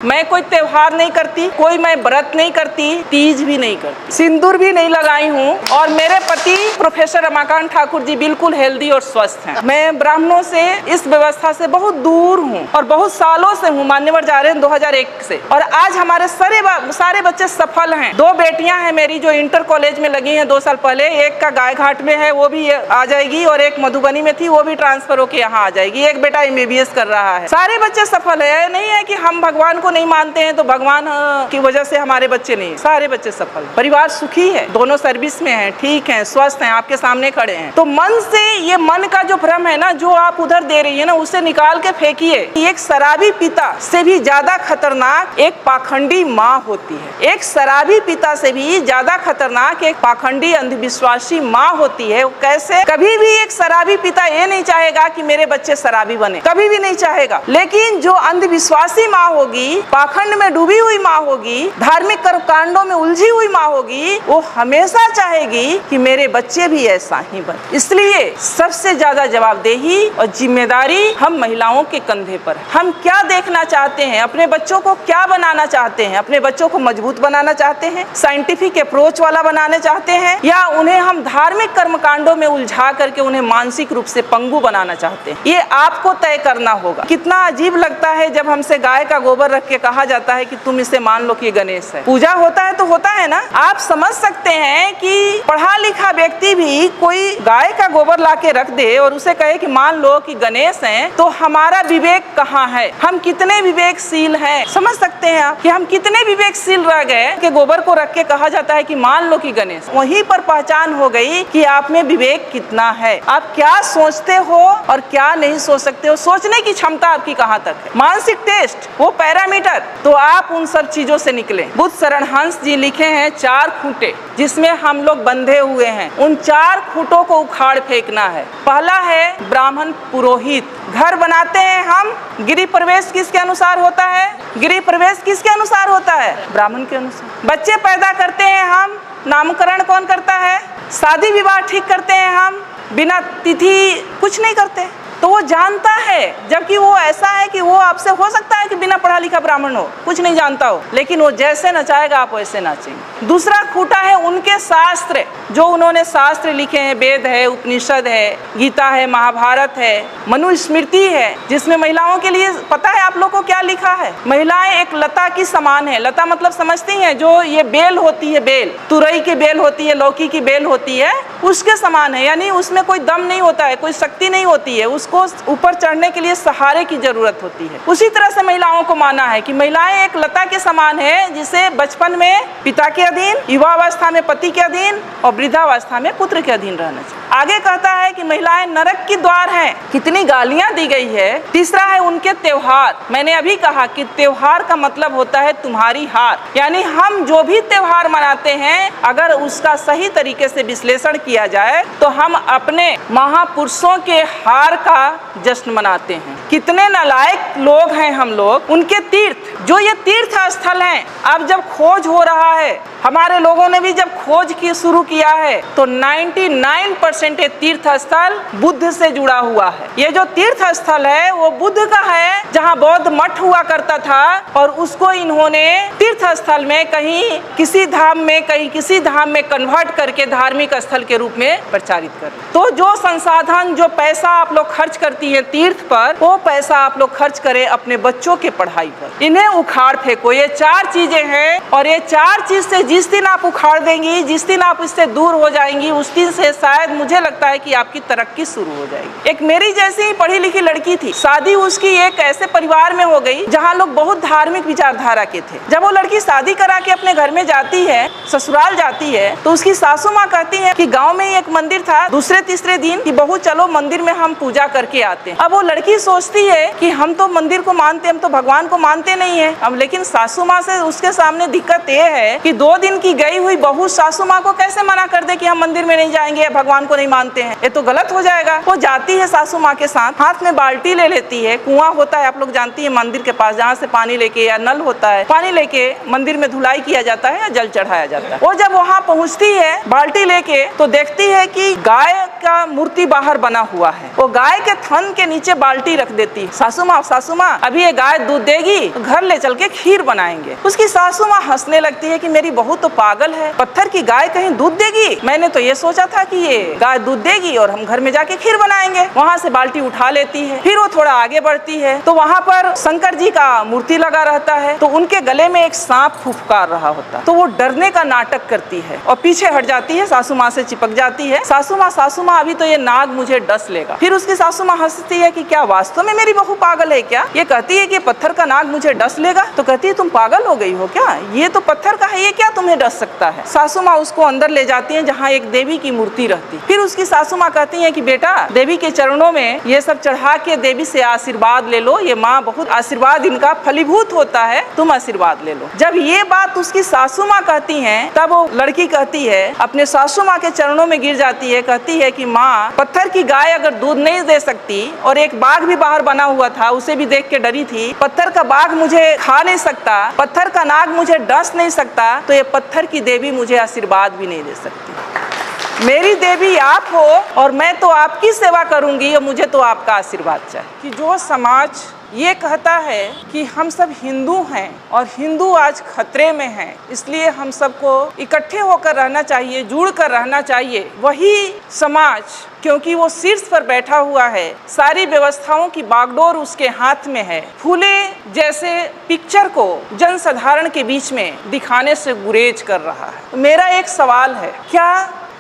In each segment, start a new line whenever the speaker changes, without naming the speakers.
मैं कोई त्योहार नहीं करती, कोई मैं व्रत नहीं करती, तीज भी नहीं करती, सिंदूर भी नहीं लगाई हूँ। और मेरे पति प्रोफेसर रमाकांत ठाकुर जी बिल्कुल हेल्दी और स्वस्थ हैं। मैं ब्राह्मणों से, इस व्यवस्था से बहुत दूर हूँ और बहुत सालों से हूँ, मान्यवर जा रहे हैं 2001 से। और आज हमारे सारे बच्चे सफल हैं। 2 बेटियां हैं मेरी जो इंटर कॉलेज में लगी हैं 2 साल पहले। एक का गायघाट में है, वो भी आ जाएगी, और एक मधुबनी में थी, वो भी ट्रांसफर होकर यहाँ आ जाएगी। एक बेटा MBBS कर रहा है। सारे बच्चे सफल है। नहीं है कि हम भगवान को नहीं मानते हैं तो भगवान की वजह से हमारे बच्चे नहीं, सारे बच्चे सफल। परिवार सुखी है, दोनों सर्विस में हैं, ठीक हैं, स्वस्थ हैं, आपके सामने खड़े हैं। तो मन से, ये मन का जो भ्रम है ना, जो आप उधर दे रही है ना, उसे निकाल के फेंकिए। एक शराबी पिता से भी ज्यादा खतरनाक एक पाखंडी माँ होती है। एक शराबी पिता से भी ज्यादा खतरनाक एक पाखंडी अंधविश्वासी माँ होती है। कैसे? कभी भी एक शराबी पिता ये नहीं चाहेगा कि मेरे बच्चे शराबी बने, कभी भी नहीं चाहेगा। लेकिन जो अंधविश्वासी माँ होगी, पाखंड में डूबी हुई माँ होगी, धार्मिक कर्मकांडों में उलझी हुई माँ होगी, वो हमेशा चाहेगी कि मेरे बच्चे भी ऐसा ही बने। इसलिए सबसे ज्यादा जवाबदेही और जिम्मेदारी हम महिलाओं के कंधे पर है। हम क्या देखना चाहते हैं, अपने बच्चों को क्या बनाना चाहते हैं? अपने बच्चों को मजबूत बनाना चाहते हैं, साइंटिफिक अप्रोच वाला बनाना चाहते हैं, या उन्हें हम धार्मिक कर्मकांडों में उलझा करके उन्हें मानसिक रूप से पंगु बनाना चाहते हैं? ये आपको तय करना होगा। कितना अजीब लगता है जब हमसे गाय का गोबर रख के कहा जाता है कि तुम इसे मान लो कि गणेश है। पूजा होता है तो होता है ना। आप समझ सकते हैं कि पढ़ा लिखा व्यक्ति भी कोई गाय का गोबर ला के रख दे और उसे कहे कि मान लो कि गणेश हैं, तो हमारा विवेक कहाँ है? हम कितने विवेकशील हैं? समझ सकते हैं आप कि हम कितने विवेकशील रह गए कि गोबर को रख के कहा जाता है कि मान लो कि गणेश। वहीं पर पहचान हो गई कि आप में विवेक कितना है, आप क्या सोचते हो और क्या नहीं सोच सकते हो, सोचने की क्षमता आपकी कहाँ तक है। मानसिक टेस्ट, वो पैरामीटर, तो आप उन सब चीजों से निकले। बुद्ध शरण हंस जी लिखे हैं 4 खूंटे जिसमें हम लोग बंधे हुए हैं। उन 4 खूंटों को उखाड़ फेंकना है। पहला है ब्राह्मण पुरोहित। घर बनाते हैं हम, गृह प्रवेश किसके अनुसार होता है? गृह प्रवेश किसके अनुसार होता है? ब्राह्मण के अनुसार। बच्चे पैदा करते हैं हम, नामकरण कौन करता है? शादी विवाह ठीक करते हैं हम, बिना तिथि कुछ नहीं करते। तो वो जानता है, जबकि वो ऐसा है कि वो आपसे हो सकता है कि बिना पढ़ा लिखा ब्राह्मण हो, कुछ नहीं जानता हो, लेकिन वो जैसे नचाएगा आप वैसे नाचेंगे। दूसरा खूंटा है उनके शास्त्र, जो उन्होंने शास्त्र लिखे हैं। वेद है, उपनिषद है, गीता है, महाभारत है, मनुस्मृति है, जिसमें महिलाओं के लिए पता है आप लोग को क्या लिखा है? महिलाएं एक लता की समान है। लता मतलब समझती हैं, जो ये बेल होती है, बेल, तुरई की बेल होती है, लौकी की बेल होती है, उसके समान है। यानी उसमें कोई दम नहीं होता है, कोई शक्ति नहीं होती है, उसको ऊपर चढ़ने के लिए सहारे की जरूरत होती है। उसी तरह से महिलाओं को माना है कि महिलाएं एक लता के समान है, जिसे बचपन में पिता के अधीन, युवावस्था में पति के अधीन और वृद्धावस्था में पुत्र के अधीन रहना चाहिए। आगे कहता है कि महिलाएं नरक की द्वार हैं। कितनी गालियां दी गई है। तीसरा है उनके त्योहार। मैंने अभी कहा कि त्योहार का मतलब होता है तुम्हारी हार। यानी हम जो भी त्योहार मनाते हैं, अगर उसका सही तरीके से विश्लेषण किया जाए तो हम अपने महापुरुषों के हार का जश्न मनाते हैं। कितने नालायक लोग हैं हम लोग। उनके तीर्थ, जो ये तीर्थ स्थल हैं, अब जब खोज हो रहा है, हमारे लोगों ने भी जब खोज की शुरू किया है, तो 99% ये तीर्थ स्थल बुद्ध से जुड़ा हुआ है। ये जो तीर्थ स्थल है वो बुद्ध का है, जहाँ बौद्ध मठ हुआ करता था, और उसको इन्होंने तीर्थ स्थल में कहीं किसी धाम में, कहीं किसी धाम में कन्वर्ट करके धार्मिक स्थल के रूप में प्रचारित कर। तो जो संसाधन, जो पैसा आप लोग खर्च करती है तीर्थ पर, वो पैसा आप लोग खर्च करें अपने बच्चों के पढ़ाई पर। इन्हें उखाड़ फेंको। ये 4 चीजें हैं, और ये 4 चीज से जिस दिन आप उखाड़ देंगी, जिस दिन आप इससे दूर हो जाएंगी, उस दिन से शायद मुझे लगता है कि आपकी तरक्की शुरू हो जाएगी। एक मेरी जैसी ही पढ़ी लिखी लड़की थी, शादी उसकी एक ऐसे परिवार में हो गई जहाँ लोग बहुत धार्मिक विचारधारा के थे। जब वो लड़की शादी करा के अपने घर में जाती है, ससुराल जाती है, तो उसकी सासू माँ कहती है कि गाँव में ही एक मंदिर था, दूसरे तीसरे दिन कि बहू चलो मंदिर में हम पूजा करके आते हैं। अब वो लड़की सोचती है कि हम तो मंदिर को मानते, हम तो भगवान को मानते नहीं है। अब लेकिन सासू माँ से उसके सामने दिक्कत ये है कि 2 दिन की गई हुई बहू सासू माँ को कैसे मना कर दे कि हम मंदिर में नहीं जाएंगे या भगवान को नहीं मानते हैं? ये तो गलत हो जाएगा। वो जाती है सासू माँ के साथ, हाथ में बाल्टी ले लेती है, कुआं होता है आप लोग जानती है मंदिर के पास, जहाँ से पानी लेके, या नल होता है, पानी लेके मंदिर में धुलाई किया जाता है या जल चढ़ाया जाता है। वो जब वहाँ पहुँचती है बाल्टी लेके, तो देखती है कि गाय का मूर्ति बाहर बना हुआ है। वो गाय के थन के नीचे बाल्टी रख देती है, सासू माँ अभी ये गाय दूध देगी तो घर ले चल के खीर बनाएंगे। उसकी सासू माँ हंसने लगती है कि मेरी बहू तो पागल है, पत्थर की गाय कहीं दूध देगी, मैंने तो ये सोचा था कि ये गाय दूध देगी और हम घर में जाके खीर बनाएंगे। वहाँ से बाल्टी उठा लेती है, फिर वो थोड़ा आगे बढ़ती है तो वहाँ पर शंकर जी का मूर्ति लगा रहता है, तो उनके गले में एक सांप फुफकार रहा होता है, तो वो डरने का नाटक करती है और पीछे हट जाती है, सासू माँ से चिपक जाती है। सासू माँ अभी तो ये नाग मुझे डस लेगा। फिर उसकी सासू माँ हंसती है कि क्या वास्तव में मेरी बहू पागल है क्या? ये कहती है कि पत्थर का नाग मुझे डस लेगा, तो कहती है तुम पागल हो गई हो क्या, ये तो पत्थर का है, ये क्या तुम्हें डस सकता है? सासू माँ उसको अंदर ले जाती है जहाँ एक देवी की मूर्ति रहती। फिर उसकी सासू माँ कहती है कि बेटा देवी के चरणों में ये सब चढ़ा के देवी से आशीर्वाद ले लो, ये माँ बहुत आशीर्वाद इनका फलीभूत होता है, तुम आशीर्वाद ले लो। जब ये बात उसकी सासू माँ कहती है तब वो लड़की कहती है, अपने सासू माँ के चरणों में गिर जाती है, कहती है कि माँ पत्थर की गाय अगर दूध नहीं दे सकती और एक बाघ भी बाहर बना हुआ था उसे भी देख के डरी थी, पत्थर का बाघ मुझे खा नहीं सकता, पत्थर का नाग मुझे डस नहीं सकता, तो ये पत्थर की देवी मुझे आशीर्वाद भी नहीं दे सकती। मेरी देवी आप हो और मैं तो आपकी सेवा करूंगी और मुझे तो आपका आशीर्वाद चाहिए। कि जो समाज ये कहता है कि हम सब हिंदू हैं और हिंदू आज खतरे में हैं, इसलिए हम सबको इकट्ठे होकर रहना चाहिए, जुड़ कर रहना चाहिए, वही समाज क्योंकि वो शीर्ष पर बैठा हुआ है, सारी व्यवस्थाओं की बागडोर उसके हाथ में है, फूले जैसे पिक्चर को जनसाधारण के बीच में दिखाने से गुरेज कर रहा है। तो मेरा एक सवाल है, क्या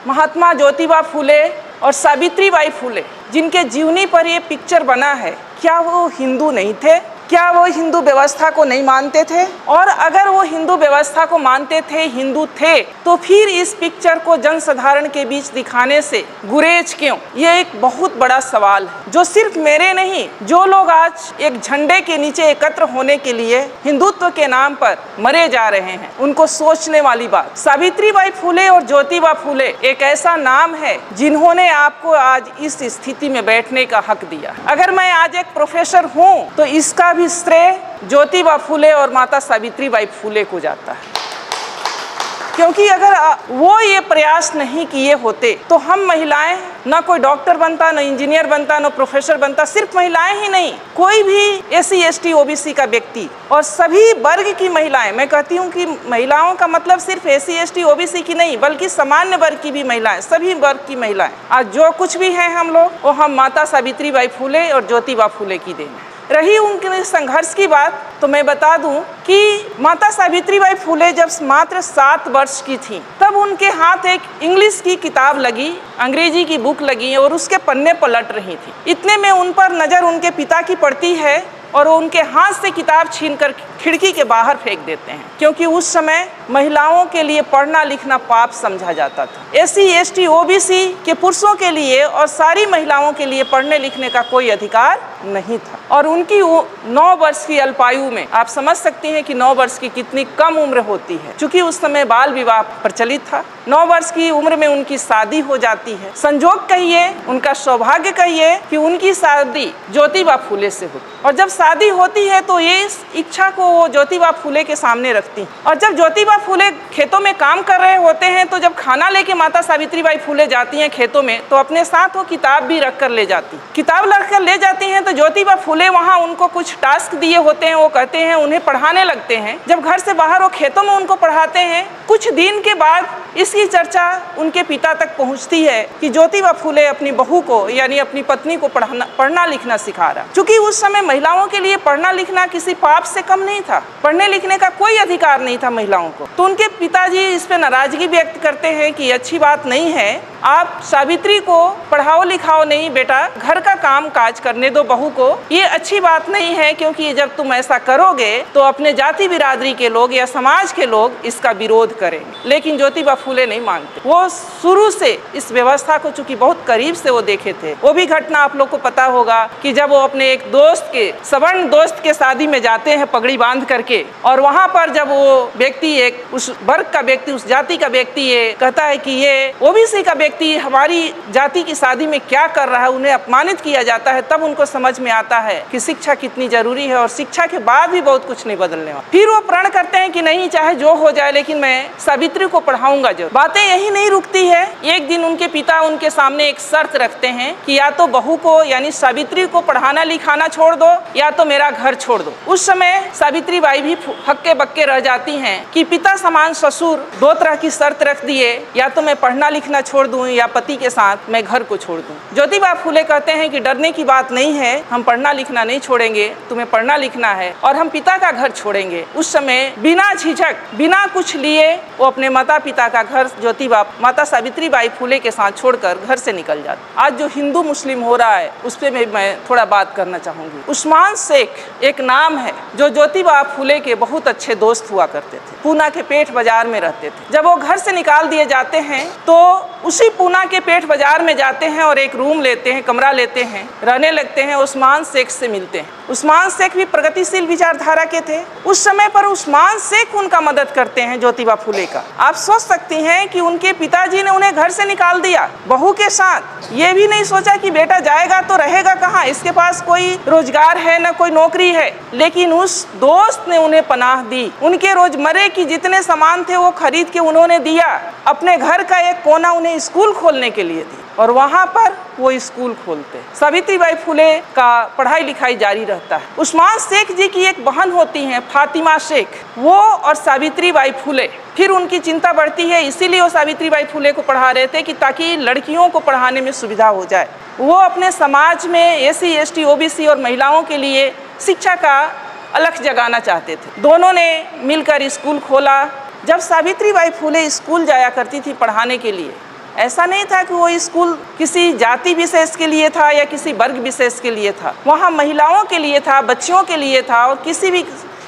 महात्मा ज्योतिबा फूले और सावित्री बाई फूले जिनके जीवनी पर ये पिक्चर बना है, क्या वो हिंदू नहीं थे? क्या वो हिंदू व्यवस्था को नहीं मानते थे? और अगर वो हिंदू व्यवस्था को मानते थे, हिंदू थे, तो फिर इस पिक्चर को जनसाधारण के बीच दिखाने से गुरेज क्यों? ये एक बहुत बड़ा सवाल है जो सिर्फ मेरे नहीं, जो लोग आज एक झंडे के नीचे एकत्र होने के लिए हिंदुत्व के नाम पर मरे जा रहे हैं, उनको सोचने वाली बात। सावित्री बाई फूले और ज्योतिबा फूले एक ऐसा नाम है जिन्होंने आपको आज इस स्थिति में बैठने का हक दिया। अगर मैं आज एक प्रोफेसर हूँ तो इसका भी श्रेय ज्योतिबा फूले और माता सावित्री बाई फूले को जाता है, क्योंकि अगर वो ये प्रयास नहीं किए होते तो हम महिलाएं ना कोई डॉक्टर बनता, ना इंजीनियर बनता, ना प्रोफेसर बनता। सिर्फ महिलाएं ही नहीं, कोई भी SC ST OBC का व्यक्ति और सभी वर्ग की महिलाएं, मैं कहती हूँ कि महिलाओं का मतलब सिर्फ SC ST OBC की नहीं बल्कि सामान्य वर्ग की भी महिलाएं, सभी वर्ग की महिलाएं, आज जो कुछ भी हैं हम लोग, वो हम माता सावित्री बाई फूले और ज्योतिबा फूले की देन है। रही उनके संघर्ष की बात तो मैं बता दूं कि माता सावित्री बाई फूले जब मात्र 7 वर्ष की थी तब उनके हाथ एक इंग्लिश की किताब लगी, अंग्रेजी की बुक लगी और उसके पन्ने पलट रही थी। इतने में उन पर नज़र उनके पिता की पड़ती है और वो उनके हाथ से किताब छीनकर खिड़की के बाहर फेंक देते हैं, क्योंकि उस समय महिलाओं के लिए पढ़ना लिखना पाप समझा जाता था। SC ST OBC के पुरुषों के लिए और सारी महिलाओं के लिए पढ़ने लिखने का कोई अधिकार नहीं था। और उनकी 9 वर्ष की अल्पायु में आप समझ सकती हैं कि 9 वर्ष की कितनी कम उम्र होती है, क्योंकि उस समय बाल विवाह प्रचलित था। 9 वर्ष की उम्र में उनकी शादी हो जाती है। संजोग कहिए, उनका सौभाग्य कहिए कि उनकी शादी ज्योतिबा फूले से हुई। और जब शादी होती है तो ये इस इच्छा को वो ज्योतिबा फूले के सामने रखती। और जब ज्योतिबा फूले खेतों में काम कर रहे होते हैं तो जब खाना लेके माता सावित्री बाई फूले जाती हैं खेतों में तो अपने साथ वो किताब भी रख कर ले जाती। किताब रख कर ले जाती हैं तो ज्योतिबा फूले वहाँ उनको कुछ टास्क दिए होते हैं, वो कहते हैं उन्हें पढ़ाने लगते हैं। जब घर से बाहर वो खेतों में उनको पढ़ाते हैं, कुछ दिन के बाद इसकी चर्चा उनके पिता तक पहुंचती है कि ज्योतिबा फूले अपनी बहू को यानी अपनी पत्नी को पढ़ना लिखना सिखा रहा। क्योंकि उस समय महिलाओं के लिए पढ़ना लिखना किसी पाप से कम नहीं था, पढ़ने लिखने का कोई अधिकार नहीं था महिलाओं को। तो उनके पिताजी इस पे नाराजगी व्यक्त करते हैं कि अच्छी बात नहीं है, आप सावित्री को पढ़ाओ लिखाओ नहीं बेटा, घर का काम काज करने दो बहू को, ये अच्छी बात नहीं है, क्योंकि जब तुम ऐसा करोगे तो अपने जाति बिरादरी के लोग या समाज के लोग इसका विरोध करेंगे। लेकिन ज्योतिबा फूले नहीं मानते। वो शुरू से इस व्यवस्था को चूंकि बहुत करीब से वो देखे थे। वो भी घटना आप लोग को पता होगा कि जब वो अपने एक दोस्त के सवर्ण दोस्त के शादी में जाते हैं पगड़ी बांध करके, और वहाँ पर जब वो व्यक्ति एक उस वर्ग का व्यक्ति, उस जाति का व्यक्ति ये कहता है कि ये OBC का व्यक्ति हमारी जाति की शादी में क्या कर रहा है, उन्हें अपमानित किया जाता है, तब उनको समझ में आता है कि शिक्षा कितनी जरूरी है और शिक्षा के बाद भी बहुत कुछ नहीं बदलने वाला। फिर वो प्रण करते हैं कि नहीं चाहे जो हो जाए लेकिन मैं सावित्री को पढ़ाऊंगा कहूंगा जो बातें यही नहीं रुकती है। एक दिन उनके पिता उनके सामने एक शर्त रखते हैं कि या तो बहू को यानी सावित्री को पढ़ाना लिखाना छोड़ दो या तो मेरा घर छोड़ दो। उस समय सावित्री बाई भी हक्के बक्के रह जाती हैं कि पिता समान ससुर दो तरह की शर्त रख दिए, या तो मैं पढ़ना लिखना छोड़ दूं या पति के साथ मैं घर को छोड़ दूं। ज्योतिबा फूले कहते हैं कि डरने की बात नहीं है, हम पढ़ना लिखना नहीं छोड़ेंगे, तुम्हें पढ़ना लिखना है और हम पिता का घर छोड़ेंगे। उस समय बिना झिझक बिना कुछ लिए वो अपने माता पिता का घर ज्योतिबा माता सावित्री बाई फूले के साथ छोड़कर घर से निकल जाते। आज जो हिंदू मुस्लिम हो रहा है उस पर मैं थोड़ा बात करना चाहूंगी। उस्मान शेख एक नाम है जो ज्योतिबा फूले के बहुत अच्छे दोस्त हुआ करते थे। पूना के पेठ बाजार में रहते थे। जब वो घर से निकाल दिए जाते हैं तो उसी पूना के पेठ बाजार में जाते हैं और एक रूम लेते हैं, कमरा लेते हैं, रहने लगते हैं। उस्मान शेख से मिलते हैं। उस्मान शेख भी प्रगतिशील विचारधारा के थे। उस समय पर उस्मान शेख उनका मदद करते हैं ज्योतिबा फूले का। आप सोच सकती हैं कि उनके पिताजी ने उन्हें घर से निकाल दिया बहू के साथ। ये भी नहीं सोचा कि बेटा जाएगा तो रहेगा कहाँ, इसके पास कोई रोजगार है न कोई नौकरी है, लेकिन उस दोस्त ने उन्हें पनाह दी। उनके रोजमर्रे की जितने सामान थे वो खरीद के उन्होंने दिया। अपने घर का एक कोना उन्हें स्कूल खोलने के लिए दी और वहाँ पर वो स्कूल खोलते। सावित्रीबाई फूले का पढ़ाई लिखाई जारी रहता है। उस्मान शेख जी की एक बहन होती हैं फातिमा शेख, वो और सावित्रीबाई फूले फिर उनकी चिंता बढ़ती है, इसीलिए वो सावित्रीबाई फूले को पढ़ा रहे थे कि ताकि लड़कियों को पढ़ाने में सुविधा हो जाए। वो अपने समाज में SC ST OBC और महिलाओं के लिए शिक्षा का अलख जगाना चाहते थे। दोनों ने मिलकर स्कूल खोला। जब सावित्रीबाई फूले स्कूल जाया करती थी पढ़ाने के लिए, ऐसा नहीं था कि वो स्कूल किसी जाति विशेष के लिए था या किसी वर्ग विशेष के लिए था। वहाँ महिलाओं के लिए था, बच्चियों के लिए था और किसी भी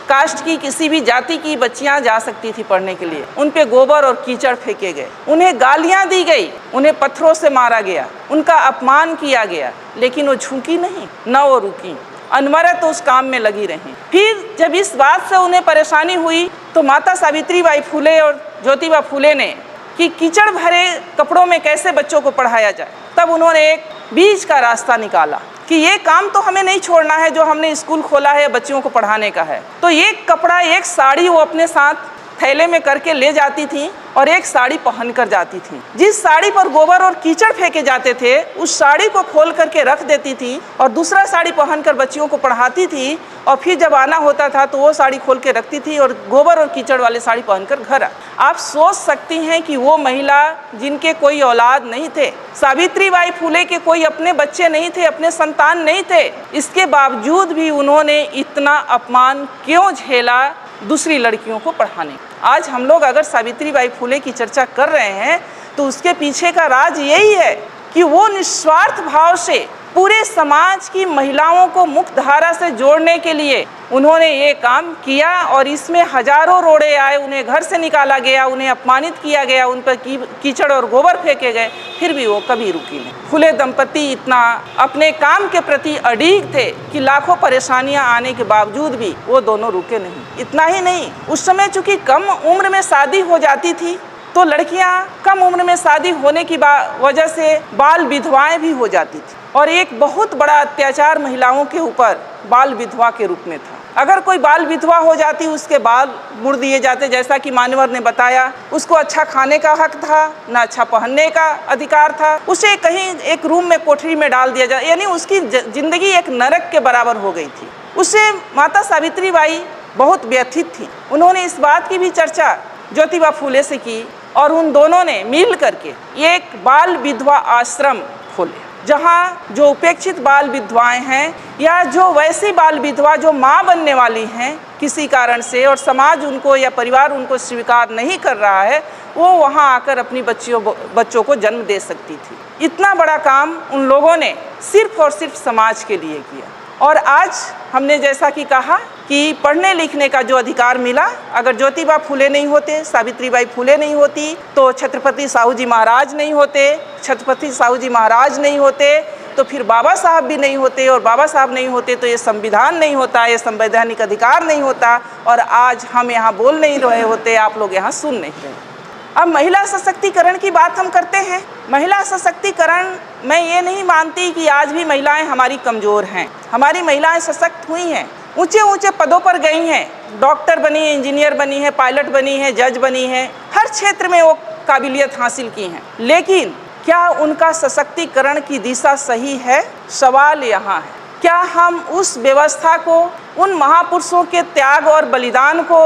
कास्ट की किसी भी जाति की बच्चियां जा सकती थी पढ़ने के लिए। उन पे गोबर और कीचड़ फेंके गए, उन्हें गालियां दी गई, उन्हें पत्थरों से मारा गया, उनका अपमान किया गया, लेकिन वो झुकी नहीं, न वो रुकी, अनवरत उस काम में लगी रही। फिर जब इस बात से उन्हें परेशानी हुई तो माता सावित्रीबाई फूले और ज्योतिबा फूले ने कि कीचड़ भरे कपड़ों में कैसे बच्चों को पढ़ाया जाए, तब उन्होंने एक बीच का रास्ता निकाला कि ये काम तो हमें नहीं छोड़ना है जो हमने स्कूल खोला है बच्चियों को पढ़ाने का है। तो एक कपड़ा एक साड़ी वो अपने साथ थैले में करके ले जाती थी और एक साड़ी पहन कर जाती थी। जिस साड़ी पर गोबर और कीचड़ फेंके जाते थे उस साड़ी को खोल करके रख देती थी और दूसरा साड़ी पहनकर बच्चियों को पढ़ाती थी और फिर जब आना होता था तो वो साड़ी खोल के रखती थी और गोबर और कीचड़ वाले साड़ी पहनकर घर। आप सोच सकती हैं कि वो महिला जिनके कोई औलाद नहीं थे, सावित्रीबाई फूले के कोई अपने बच्चे नहीं थे, अपने संतान नहीं थे, इसके बावजूद भी उन्होंने इतना अपमान क्यों झेला दूसरी लड़कियों को पढ़ाने। आज हम लोग अगर सावित्रीबाई फूले की चर्चा कर रहे हैं तो उसके पीछे का राज यही है कि वो निस्वार्थ भाव से पूरे समाज की महिलाओं को मुख्य धारा से जोड़ने के लिए उन्होंने ये काम किया और इसमें हजारों रोड़े आए, उन्हें घर से निकाला गया, उन्हें अपमानित किया गया, उन पर कीचड़ और गोबर फेंके गए, फिर भी वो कभी रुकी नहीं। फूले दंपति इतना अपने काम के प्रति अड़िग थे कि लाखों परेशानियां आने के बावजूद भी वो दोनों रुके नहीं। इतना ही नहीं, उस समय चूंकि कम उम्र में शादी हो जाती थी तो लड़कियां कम उम्र में शादी होने की वजह से बाल विधवाएं भी हो जाती थी और एक बहुत बड़ा अत्याचार महिलाओं के ऊपर बाल विधवा के रूप में था। अगर कोई बाल विधवा हो जाती उसके बाल मुड़ दिए जाते, जैसा कि मान्यवर ने बताया। उसको अच्छा खाने का हक था, ना अच्छा पहनने का अधिकार था, उसे कहीं एक रूम में कोठरी में डाल दिया जाए, यानी उसकी जिंदगी एक नरक के बराबर हो गई थी। उससे माता सावित्रीबाई बहुत व्यथित थी। उन्होंने इस बात की भी चर्चा ज्योतिबा फूले से की और उन दोनों ने मिल करके एक बाल विधवा आश्रम खोले, जहाँ जो उपेक्षित बाल विधवाएं हैं या जो वैसी बाल विधवा जो माँ बनने वाली हैं किसी कारण से और समाज उनको या परिवार उनको स्वीकार नहीं कर रहा है, वो वहाँ आकर अपनी बच्चों को जन्म दे सकती थी। इतना बड़ा काम उन लोगों ने सिर्फ और सिर्फ समाज के लिए किया। और आज हमने जैसा कि कहा कि पढ़ने लिखने का जो अधिकार मिला, अगर ज्योतिबा फूले नहीं होते, सावित्रीबाई फूले नहीं होती तो छत्रपति साहू जी महाराज नहीं होते, छत्रपति साहू जी महाराज नहीं होते तो फिर बाबा साहब भी नहीं होते और बाबा साहब नहीं होते तो ये संविधान नहीं होता, ये संवैधानिक अधिकार नहीं होता और आज हम यहाँ बोल नहीं रहे होते, आप लोग यहाँ सुन नहीं रहे। अब महिला सशक्तिकरण की बात हम करते हैं। महिला सशक्तिकरण, मैं ये नहीं मानती कि आज भी महिलाएं हमारी कमज़ोर हैं। हमारी महिलाएं सशक्त हुई हैं, ऊंचे ऊंचे पदों पर गई हैं, डॉक्टर बनी है, इंजीनियर बनी है, पायलट बनी है, जज बनी है, हर क्षेत्र में वो काबिलियत हासिल की हैं, लेकिन क्या उनका सशक्तिकरण की दिशा सही है? सवाल यहाँ है। क्या हम उस व्यवस्था को, उन महापुरुषों के त्याग और बलिदान को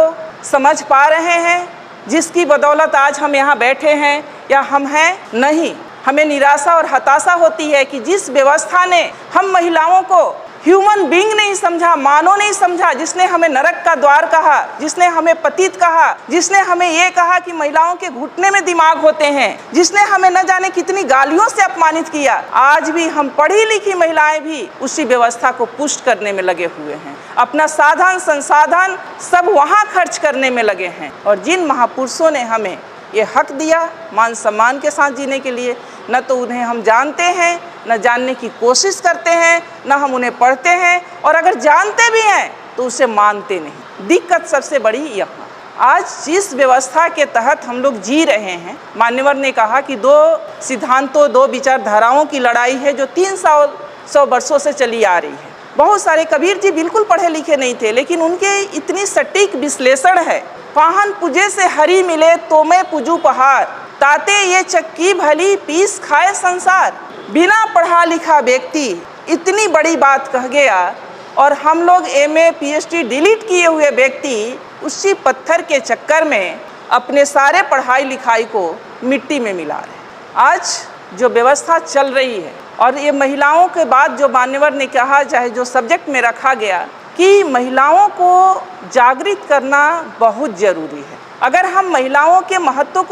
समझ पा रहे हैं जिसकी बदौलत आज हम यहाँ बैठे हैं या हम हैं? नहीं। हमें निराशा और हताशा होती है कि जिस व्यवस्था ने हम महिलाओं को ह्यूमन बीइंग नहीं समझा, मानव नहीं समझा, जिसने हमें नरक का द्वार कहा, जिसने हमें पतित कहा, जिसने हमें ये कहा कि महिलाओं के घुटने में दिमाग होते हैं, जिसने हमें न जाने कितनी गालियों से अपमानित किया, आज भी हम पढ़ी लिखी महिलाएं भी उसी व्यवस्था को पुष्ट करने में लगे हुए हैं। अपना साधन संसाधन सब वहाँ खर्च करने में लगे हैं। और जिन महापुरुषों ने हमें ये हक दिया मान सम्मान के साथ जीने के लिए, न तो उन्हें हम जानते हैं, न जानने की कोशिश करते हैं, न हम उन्हें पढ़ते हैं, और अगर जानते भी हैं तो उसे मानते नहीं। दिक्कत सबसे बड़ी यहाँ। आज जिस व्यवस्था के तहत हम लोग जी रहे हैं, मान्यवर ने कहा कि दो सिद्धांतों, दो विचारधाराओं की लड़ाई है जो 300 वर्षों से चली आ रही है। बहुत सारे कबीर जी बिल्कुल पढ़े लिखे नहीं थे, लेकिन उनके इतनी सटीक विश्लेषण है। पाहन पूजे से हरी मिले तो मैं पूजू पहाड़, ताते ये चक्की भली पीस खाए संसार। बिना पढ़ा लिखा व्यक्ति इतनी बड़ी बात कह गया, और हम लोग MA PhD डिलीट किए हुए व्यक्ति उसी पत्थर के चक्कर में अपने सारे पढ़ाई लिखाई को मिट्टी में मिला रहे। आज जो व्यवस्था चल रही है, और ये महिलाओं के बाद जो मान्यवर ने कहा, चाहे जो सब्जेक्ट में रखा गया कि महिलाओं को जागृत करना बहुत ज़रूरी है। अगर हम महिलाओं के महत्व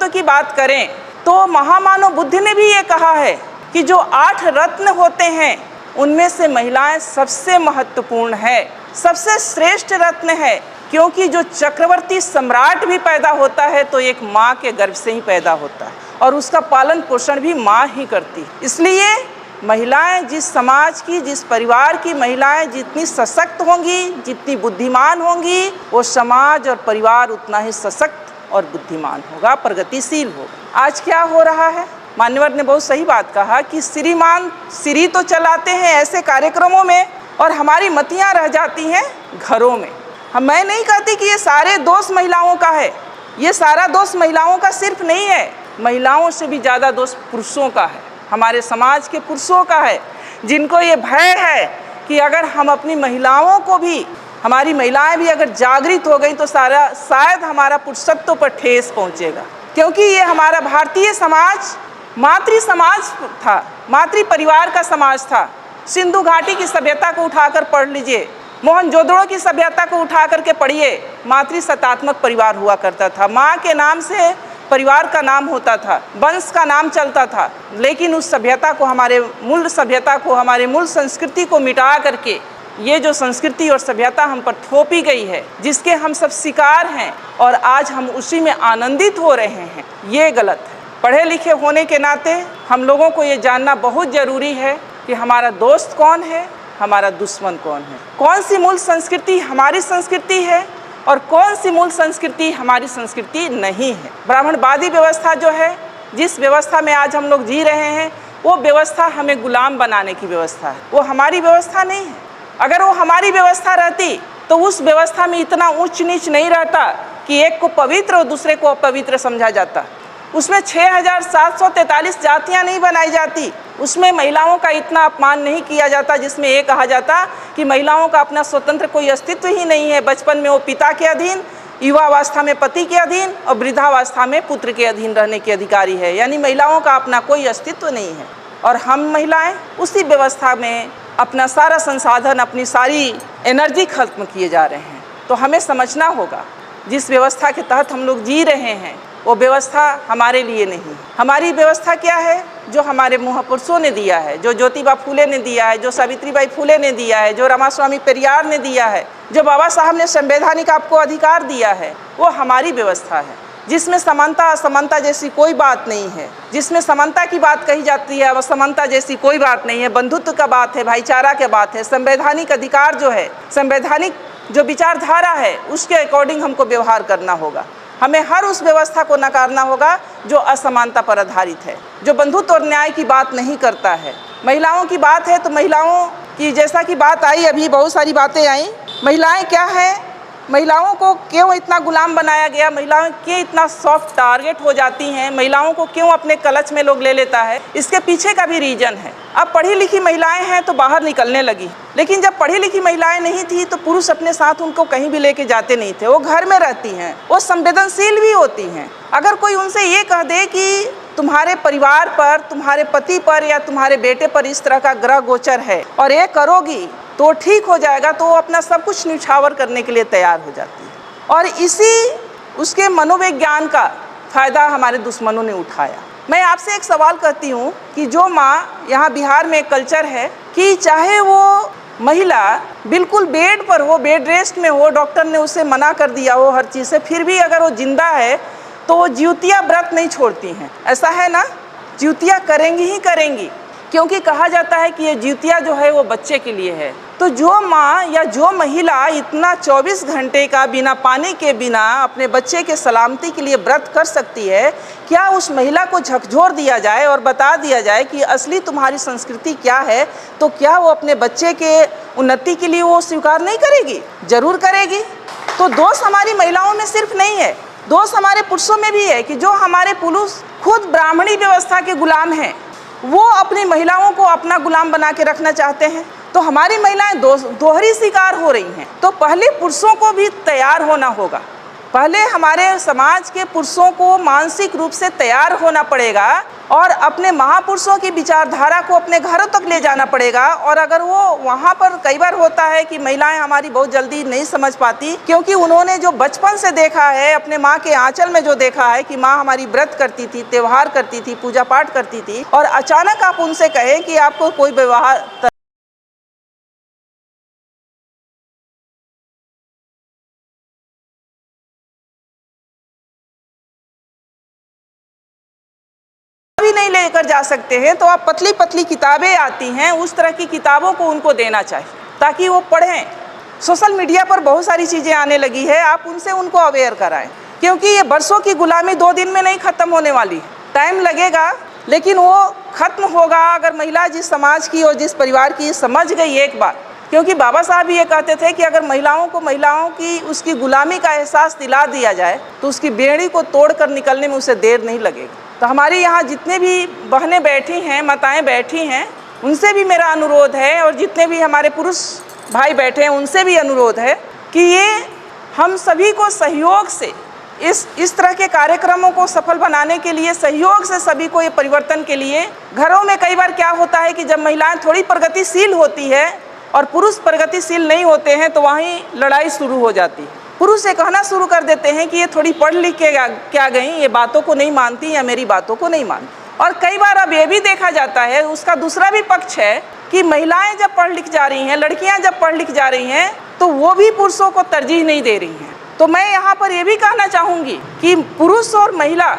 की बात करें तो महामानव बुद्ध ने भी ये कहा है कि जो 8 रत्न होते हैं उनमें से महिलाएं सबसे महत्वपूर्ण है, सबसे श्रेष्ठ रत्न है। क्योंकि जो चक्रवर्ती सम्राट भी पैदा होता है तो एक माँ के गर्भ से ही पैदा होता है, और उसका पालन पोषण भी माँ ही करती है। इसलिए महिलाएं, जिस समाज की, जिस परिवार की महिलाएं जितनी सशक्त होंगी, जितनी बुद्धिमान होंगी, वो समाज और परिवार उतना ही सशक्त और बुद्धिमान होगा, प्रगतिशील होगा। आज क्या हो रहा है? मान्यवर ने बहुत सही बात कहा कि श्रीमान श्री तो चलाते हैं ऐसे कार्यक्रमों में, और हमारी मतियाँ रह जाती हैं घरों में। मैं नहीं कहती कि ये सारे दोष महिलाओं का है, ये सारा दोष महिलाओं का सिर्फ नहीं है, महिलाओं से भी ज़्यादा दोष पुरुषों का है, हमारे समाज के पुरुषों का है, जिनको ये भय है कि अगर हम अपनी महिलाओं को भी, हमारी महिलाएं भी अगर जागृत हो गई तो शायद हमारा पुरुषत्व पर ठेस पहुंचेगा। क्योंकि ये हमारा भारतीय समाज मातृ समाज था, मातृ परिवार का समाज था। सिंधु घाटी की सभ्यता को उठाकर पढ़ लीजिए, मोहनजोदड़ो की सभ्यता को उठा करके पढ़िए, मातृ सत्तात्मक परिवार हुआ करता था। माँ के नाम से परिवार का नाम होता था, वंश का नाम चलता था। लेकिन उस सभ्यता को, हमारे मूल सभ्यता को, हमारे मूल संस्कृति को मिटा करके ये जो संस्कृति और सभ्यता हम पर थोपी गई है, जिसके हम सब शिकार हैं, और आज हम उसी में आनंदित हो रहे हैं, ये गलत है। पढ़े लिखे होने के नाते हम लोगों को ये जानना बहुत ज़रूरी है कि हमारा दोस्त कौन है, हमारा दुश्मन कौन है, कौन सी मूल संस्कृति हमारी संस्कृति है और कौन सी मूल संस्कृति हमारी संस्कृति नहीं है। ब्राह्मणवादी व्यवस्था जो है, जिस व्यवस्था में आज हम लोग जी रहे हैं, वो व्यवस्था हमें गुलाम बनाने की व्यवस्था है, वो हमारी व्यवस्था नहीं है। अगर वो हमारी व्यवस्था रहती तो उस व्यवस्था में इतना ऊंच नीच नहीं रहता कि एक को पवित्र और दूसरे को अपवित्र समझा जाता। उसमें 6743 जातियाँ नहीं बनाई जाती, उसमें महिलाओं का इतना अपमान नहीं किया जाता, जिसमें ये कहा जाता कि महिलाओं का अपना स्वतंत्र कोई अस्तित्व ही नहीं है। बचपन में वो पिता के अधीन, युवावस्था में पति के अधीन, और वृद्धावस्था में पुत्र के अधीन रहने के अधिकारी है। यानी महिलाओं का अपना कोई अस्तित्व नहीं है, और हम महिलाएं उसी व्यवस्था में अपना सारा संसाधन, अपनी सारी एनर्जी खत्म किए जा रहे हैं। तो हमें समझना होगा, जिस व्यवस्था के तहत हम लोग जी रहे हैं वो व्यवस्था हमारे लिए नहीं। हमारी व्यवस्था क्या है? जो हमारे महापुरुषों ने दिया है, जो ज्योतिबा फूले ने दिया है, जो सावित्रीबाई फूले ने दिया है, जो रामास्वामी पेरियार ने दिया है, जो बाबा साहब ने संवैधानिक आपको अधिकार दिया है, वो हमारी व्यवस्था है, जिसमें समानता असमानता जैसी कोई बात नहीं है। जिसमें समानता की बात कही जाती है, असमानता जैसी कोई बात नहीं है। बंधुत्व का बात है, भाईचारा की बात है। संवैधानिक अधिकार जो है, संवैधानिक जो विचारधारा है, उसके अकॉर्डिंग हमको व्यवहार करना होगा। हमें हर उस व्यवस्था को नकारना होगा जो असमानता पर आधारित है, जो बंधुत्व और न्याय की बात नहीं करता है। महिलाओं की बात है तो महिलाओं की, जैसा कि बात आई, अभी बहुत सारी बातें आई। महिलाएं क्या है? महिलाओं को क्यों इतना गुलाम बनाया गया, महिलाएं क्यों इतना सॉफ्ट टारगेट हो जाती हैं, महिलाओं को क्यों अपने क्लच में लोग ले लेता है, इसके पीछे का भी रीजन है। अब पढ़ी लिखी महिलाएं हैं तो बाहर निकलने लगी, लेकिन जब पढ़ी लिखी महिलाएं नहीं थी तो पुरुष अपने साथ उनको कहीं भी लेके जाते नहीं थे। वो घर में रहती हैं, वो संवेदनशील भी होती हैं। अगर कोई उनसे ये कह दे कि तुम्हारे परिवार पर, तुम्हारे पति पर या तुम्हारे बेटे पर इस तरह का ग्रह गोचर है और ये करोगी तो ठीक हो जाएगा, तो वो अपना सब कुछ न्यौछावर करने के लिए तैयार हो जाती है। और इसी उसके मनोविज्ञान का फ़ायदा हमारे दुश्मनों ने उठाया। मैं आपसे एक सवाल करती हूँ कि जो माँ, यहाँ बिहार में एक कल्चर है कि चाहे वो महिला बिल्कुल बेड पर हो, बेड रेस्ट में हो, डॉक्टर ने उसे मना कर दिया हो हर चीज़ से, फिर भी अगर वो जिंदा है तो वो ज्योतिया व्रत नहीं छोड़ती हैं। ऐसा है ना, ज्योतिया करेंगी ही करेंगी, क्योंकि कहा जाता है कि ये ज्योतिया जो है वो बच्चे के लिए है। तो जो माँ या जो महिला इतना 24 घंटे का बिना पानी के, बिना अपने बच्चे के सलामती के लिए व्रत कर सकती है, क्या उस महिला को झकझोर दिया जाए और बता दिया जाए कि असली तुम्हारी संस्कृति क्या है, तो क्या वो अपने बच्चे के उन्नति के लिए वो स्वीकार नहीं करेगी? जरूर करेगी। तो दोष हमारी महिलाओं में सिर्फ नहीं है, दोष हमारे पुरुषों में भी है कि जो हमारे पुरुष खुद ब्राह्मणी व्यवस्था के गुलाम हैं, वो अपनी महिलाओं को अपना गुलाम बना के रखना चाहते हैं। तो हमारी महिलाएं दोहरी शिकार हो रही हैं। तो पहले पुरुषों को भी तैयार होना होगा, पहले हमारे समाज के पुरुषों को मानसिक रूप से तैयार होना पड़ेगा और अपने महापुरुषों की विचारधारा को अपने घरों तक ले जाना पड़ेगा। और अगर वो वहाँ पर, कई बार होता है कि महिलाएं हमारी बहुत जल्दी नहीं समझ पाती, क्योंकि उन्होंने जो बचपन से देखा है, अपने माँ के आंचल में जो देखा है कि माँ हमारी व्रत करती थी, त्यौहार करती थी, पूजा पाठ करती थी, और अचानक आप उनसे कहें कि आपको कोई व्यवहार नहीं लेकर जा सकते हैं, तो आप पतली पतली किताबें आती हैं, उस तरह की किताबों को उनको देना चाहिए ताकि वो पढ़ें। सोशल मीडिया पर बहुत सारी चीज़ें आने लगी है, आप उनसे उनको अवेयर कराएं, क्योंकि ये बरसों की गुलामी 2 दिन में नहीं ख़त्म होने वाली। टाइम लगेगा, लेकिन वो ख़त्म होगा अगर महिला जिस समाज की और जिस परिवार की समझ गई एक बार। क्योंकि बाबा साहब ये कहते थे कि अगर महिलाओं की उसकी गुलामी का एहसास दिला दिया जाए तो उसकी बेड़ी को तोड़कर निकलने में उसे देर नहीं लगेगी। तो हमारे यहाँ जितने भी बहनें बैठी हैं, माताएं बैठी हैं, उनसे भी मेरा अनुरोध है, और जितने भी हमारे पुरुष भाई बैठे हैं उनसे भी अनुरोध है कि ये हम सभी को सहयोग से इस तरह के कार्यक्रमों को सफल बनाने के लिए, सहयोग से सभी को ये परिवर्तन के लिए, घरों में कई बार क्या होता है कि जब महिलाएं थोड़ी प्रगतिशील होती है और पुरुष प्रगतिशील नहीं होते हैं तो वहीं लड़ाई शुरू हो जाती है। पुरुष ये कहना शुरू कर देते हैं कि ये थोड़ी पढ़ लिख के क्या गई, ये बातों को नहीं मानती या मेरी बातों को नहीं मानती। और कई बार अब ये भी देखा जाता है, उसका दूसरा भी पक्ष है कि महिलाएं जब पढ़ लिख जा रही हैं, लड़कियां जब पढ़ लिख जा रही हैं, तो वो भी पुरुषों को तरजीह नहीं दे रही हैं। तो मैं यहाँ पर ये भी कहना चाहूँगी कि पुरुष और महिला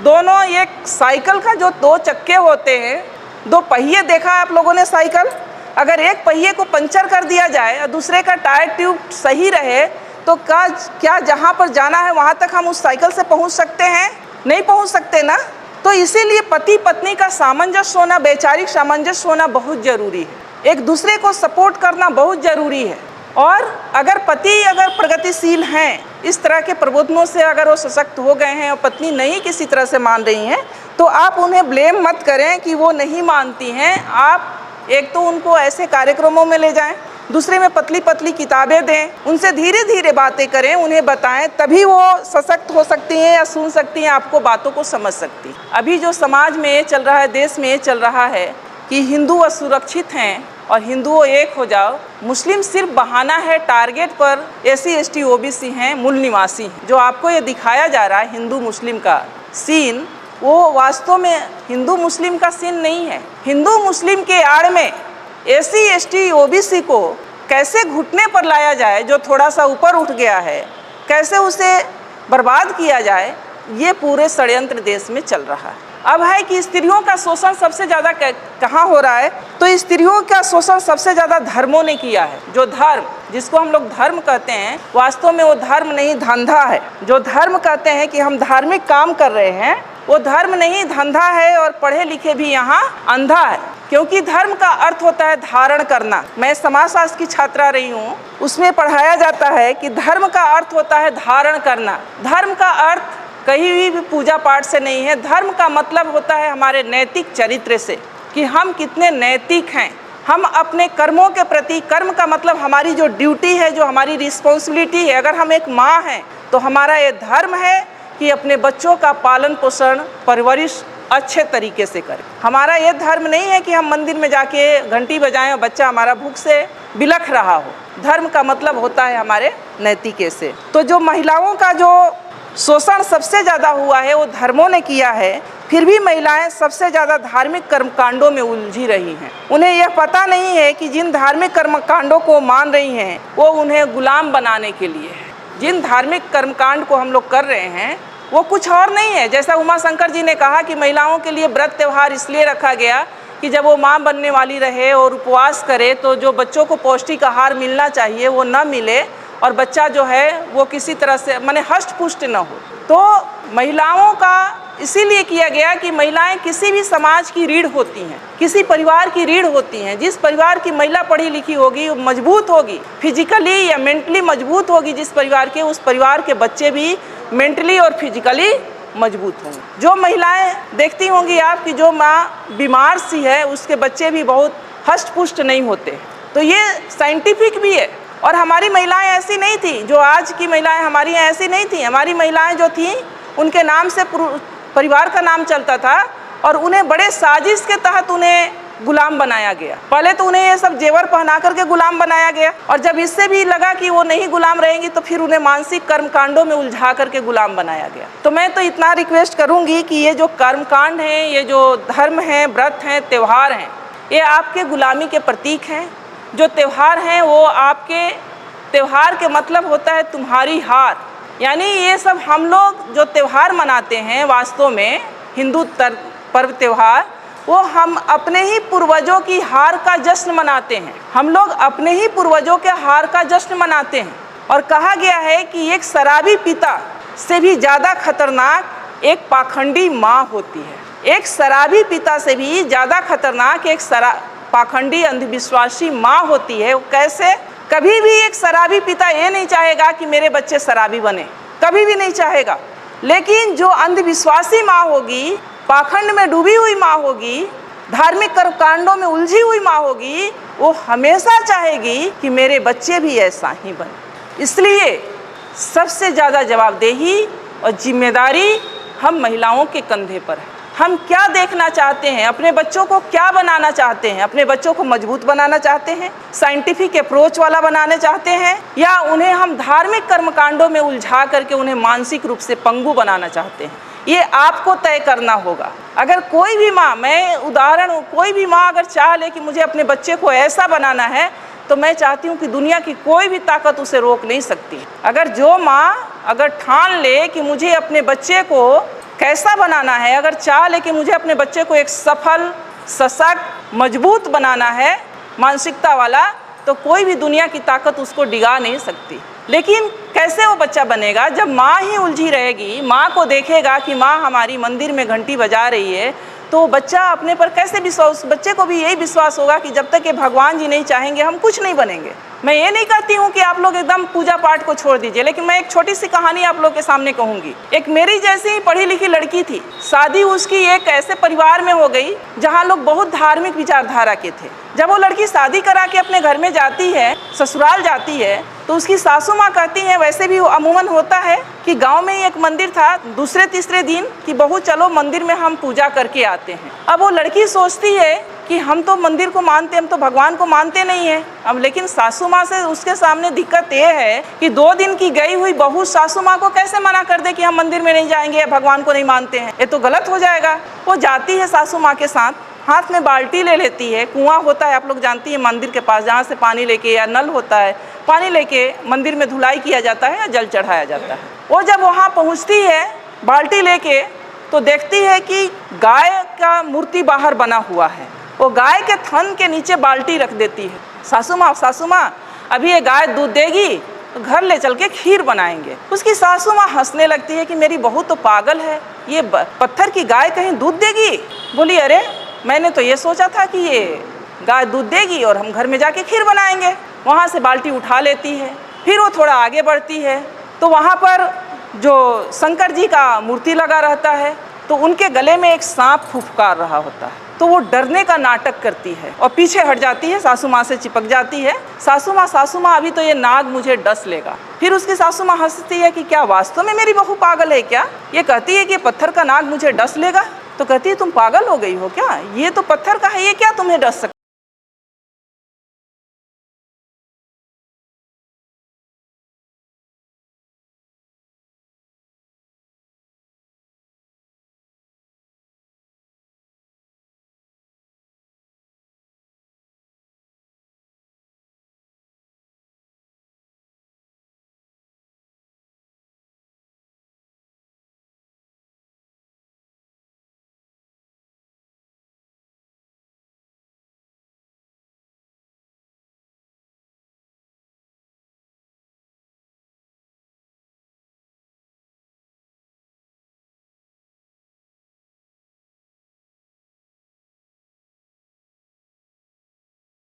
दोनों, एक साइकिल का जो 2 चक्के होते हैं, 2 पहिए देखा आप लोगों ने साइकिल, अगर एक पहिए को पंचर कर दिया जाए और दूसरे का टायर ट्यूब सही रहे तो क्या जहाँ पर जाना है वहाँ तक हम उस साइकिल से पहुँच सकते हैं? नहीं पहुँच सकते ना। तो इसीलिए पति पत्नी का सामंजस्य होना, वैचारिक सामंजस्य होना बहुत ज़रूरी है, एक दूसरे को सपोर्ट करना बहुत ज़रूरी है। और अगर पति प्रगतिशील हैं, इस तरह के प्रबोधनों से अगर वो सशक्त हो गए हैं और पत्नी नहीं किसी तरह से मान रही हैं, तो आप उन्हें ब्लेम मत करें कि वो नहीं मानती हैं। आप एक तो उनको ऐसे कार्यक्रमों में ले जाएं, दूसरे में पतली पतली किताबें दें, उनसे धीरे धीरे बातें करें, उन्हें बताएं, तभी वो सशक्त हो सकती हैं या सुन सकती हैं, आपको बातों को समझ सकती हैं। अभी जो समाज में ये चल रहा है, देश में ये चल रहा है कि हिंदू असुरक्षित हैं और हिंदुओं एक हो जाओ, मुस्लिम सिर्फ बहाना है, टारगेट पर SC ST OBC हैं, मूल निवासी हैं। जो आपको ये दिखाया जा रहा है हिंदू मुस्लिम का सीन, वो वास्तव में हिंदू मुस्लिम का सीन नहीं है। हिंदू मुस्लिम के आड़ में SC ST OBC को कैसे घुटने पर लाया जाए, जो थोड़ा सा ऊपर उठ गया है, कैसे उसे बर्बाद किया जाए, ये पूरे षड्यंत्र देश में चल रहा है। अब है कि स्त्रियों का शोषण सबसे ज़्यादा कहाँ हो रहा है, तो स्त्रियों का शोषण सबसे ज़्यादा धर्मों ने किया है। जो धर्म, जिसको हम लोग धर्म कहते हैं, वास्तव में वो धर्म नहीं, धंधा है। जो धर्म कहते हैं कि हम धार्मिक काम कर रहे हैं, वो धर्म नहीं, धंधा है। और पढ़े लिखे भी यहाँ अंधा है, क्योंकि धर्म का अर्थ होता है धारण करना। मैं समाजशास्त्र की छात्रा रही हूँ, उसमें पढ़ाया जाता है कि धर्म का अर्थ होता है धारण करना। धर्म का अर्थ कहीं भी पूजा पाठ से नहीं है। धर्म का मतलब होता है हमारे नैतिक चरित्र से, कि हम कितने नैतिक हैं। हम अपने कर्मों के प्रति, कर्म का मतलब हमारी जो ड्यूटी है, जो हमारी रिस्पॉन्सिबिलिटी है। अगर हम एक माँ हैं तो हमारा ये धर्म है कि अपने बच्चों का पालन पोषण परवरिश अच्छे तरीके से करें। हमारा ये धर्म नहीं है कि हम मंदिर में जाके घंटी बजाएं और बच्चा हमारा भूख से बिलख रहा हो। धर्म का मतलब होता है हमारे नैतिके से। तो जो महिलाओं का जो शोषण सबसे ज़्यादा हुआ है वो धर्मों ने किया है, फिर भी महिलाएं सबसे ज़्यादा धार्मिक कर्मकांडों में उलझी रही हैं। उन्हें यह पता नहीं है कि जिन धार्मिक कर्मकांडों को मान रही हैं वो उन्हें गुलाम बनाने के लिए है। जिन धार्मिक कर्मकांड को हम लोग कर रहे हैं वो कुछ और नहीं है। जैसा उमा शंकर जी ने कहा कि महिलाओं के लिए व्रत त्यौहार इसलिए रखा गया कि जब वो माँ बनने वाली रहे और उपवास करे तो जो बच्चों को पौष्टिक आहार मिलना चाहिए वो न मिले और बच्चा जो है वो किसी तरह से माने हष्ट पुष्ट न हो। तो महिलाओं का इसीलिए किया गया कि महिलाएं किसी भी समाज की रीढ़ होती हैं, किसी परिवार की रीढ़ होती हैं। जिस परिवार की महिला पढ़ी लिखी होगी, मजबूत होगी, फिजिकली या मेंटली मजबूत होगी जिस परिवार के, उस परिवार के बच्चे भी मेंटली और फिजिकली मजबूत होंगे। जो महिलाएं देखती होंगी आप कि जो माँ बीमार सी है उसके बच्चे भी बहुत हष्ट पुष्ट नहीं होते। तो ये साइंटिफिक भी है। और हमारी महिलाएं ऐसी नहीं थी, जो आज की महिलाएं हमारी यहाँ ऐसी नहीं थी। हमारी महिलाएं जो थीं उनके नाम से परिवार का नाम चलता था और उन्हें बड़े साजिश के तहत उन्हें गुलाम बनाया गया। पहले तो उन्हें ये सब जेवर पहना करके गुलाम बनाया गया और जब इससे भी लगा कि वो नहीं गुलाम रहेंगी तो फिर उन्हें मानसिक कर्मकांडों में उलझा करके गुलाम बनाया गया। तो मैं तो इतना रिक्वेस्ट करूंगी कि ये जो कर्मकांड हैं, ये जो धर्म हैं, व्रत हैं, त्यौहार हैं, ये आपके गुलामी के प्रतीक हैं। जो त्यौहार हैं वो आपके, त्यौहार के मतलब होता है तुम्हारी हार। यानी ये सब हम लोग जो त्यौहार मनाते हैं वास्तव में हिंदू पर्व त्यौहार, वो हम अपने ही पूर्वजों की हार का जश्न मनाते हैं। हम लोग अपने ही पूर्वजों के हार का जश्न मनाते हैं। और कहा गया है कि एक शराबी पिता से भी ज़्यादा खतरनाक एक पाखंडी माँ होती है। एक शराबी पिता से भी ज़्यादा खतरनाक एक पाखंडी अंधविश्वासी माँ होती है। वो कैसे? कभी भी एक शराबी पिता ये नहीं चाहेगा कि मेरे बच्चे शराबी बने, कभी भी नहीं चाहेगा। लेकिन जो अंधविश्वासी माँ होगी, पाखंड में डूबी हुई माँ होगी, धार्मिक कर्मकांडों में उलझी हुई माँ होगी, वो हमेशा चाहेगी कि मेरे बच्चे भी ऐसा ही बने। इसलिए सबसे ज़्यादा जवाबदेही और जिम्मेदारी हम महिलाओं के कंधे पर है। हम क्या देखना चाहते हैं, अपने बच्चों को क्या बनाना चाहते हैं? अपने बच्चों को मजबूत बनाना चाहते हैं, साइंटिफिक अप्रोच वाला बनाना चाहते हैं, या उन्हें हम धार्मिक कर्मकांडों में उलझा करके उन्हें मानसिक रूप से पंगु बनाना चाहते हैं? ये आपको तय करना होगा। अगर कोई भी माँ, मैं उदाहरण हूँ, कोई भी माँ अगर चाह ले कि मुझे अपने बच्चे को ऐसा बनाना है तो मैं चाहती हूँ कि दुनिया की कोई भी ताकत उसे रोक नहीं सकती। अगर जो माँ अगर ठान ले कि मुझे अपने बच्चे को कैसा बनाना है, अगर चाह ले कि मुझे अपने बच्चे को एक सफल, सशक्त, मजबूत बनाना है मानसिकता वाला, तो कोई भी दुनिया की ताकत उसको डिगा नहीं सकती। लेकिन कैसे वो बच्चा बनेगा? जब माँ ही उलझी रहेगी, माँ को देखेगा कि माँ हमारी मंदिर में घंटी बजा रही है, तो बच्चा अपने पर कैसे विश्वास, बच्चे को भी यही विश्वास होगा कि जब तक ये भगवान जी नहीं चाहेंगे हम कुछ नहीं बनेंगे। मैं ये नहीं कहती हूँ कि आप लोग एकदम पूजा पाठ को छोड़ दीजिए, लेकिन मैं एक छोटी सी कहानी आप लोग के सामने कहूँगी। एक मेरी जैसी ही पढ़ी लिखी लड़की थी, शादी उसकी एक ऐसे परिवार में हो गई जहाँ लोग बहुत धार्मिक विचारधारा के थे। जब वो लड़की शादी करा के अपने घर में जाती है, ससुराल जाती है, तो उसकी सासू माँ कहती हैं, वैसे भी अमूमन होता है कि गांव में ही एक मंदिर था, दूसरे तीसरे दिन कि बहू चलो मंदिर में हम पूजा करके आते हैं। अब वो लड़की सोचती है कि हम तो मंदिर को मानते, हम तो भगवान को मानते नहीं हैं। अब लेकिन सासू माँ से उसके सामने दिक्कत ये है कि 2 दिन की गई हुई बहू सासू माँ को कैसे मना कर दे कि हम मंदिर में नहीं जाएंगे या भगवान को नहीं मानते हैं, ये तो गलत हो जाएगा। वो जाती है सासू माँ के साथ, हाथ में बाल्टी ले लेती है, कुआं होता है आप लोग जानती हैं मंदिर के पास, जहाँ से पानी लेके, या नल होता है, पानी लेके मंदिर में धुलाई किया जाता है या जल चढ़ाया जाता है। वो जब वहाँ पहुँचती है बाल्टी लेके, तो देखती है कि गाय का मूर्ति बाहर बना हुआ है। वो गाय के थन के नीचे बाल्टी रख देती है। सासू माँ अभी ये गाय दूध देगी तो घर ले चल के खीर बनाएंगे। उसकी सासू माँ हंसने लगती है कि मेरी बहू तो पागल है, ये पत्थर की गाय कहीं दूध देगी? बोली अरे मैंने तो ये सोचा था कि ये गाय दूध देगी और हम घर में जाके खीर बनाएंगे। वहाँ से बाल्टी उठा लेती है, फिर वो थोड़ा आगे बढ़ती है तो वहाँ पर जो शंकर जी का मूर्ति लगा रहता है तो उनके गले में एक सांप फुफकार रहा होता है, तो वो डरने का नाटक करती है और पीछे हट जाती है, सासू माँ से चिपक जाती है। सासू माँ अभी तो ये नाग मुझे डस लेगा। फिर उसकी सासू माँ हंसती है कि क्या वास्तव में मेरी बहू पागल है क्या? ये कहती है कि पत्थर का नाग मुझे डस लेगा। तो कहती है तुम पागल हो गई हो क्या? ये तो पत्थर का है, ये क्या तुम्हें डस सकता?